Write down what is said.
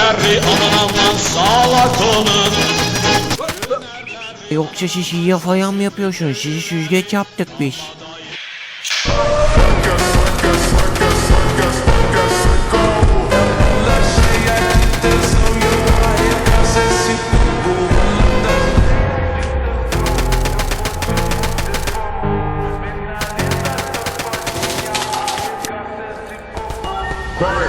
derdi aman aman sağlak onun. Yoksa siz iyi falan mı yapıyorsunuz? Sizi süzgeç yaptık biz. Barry.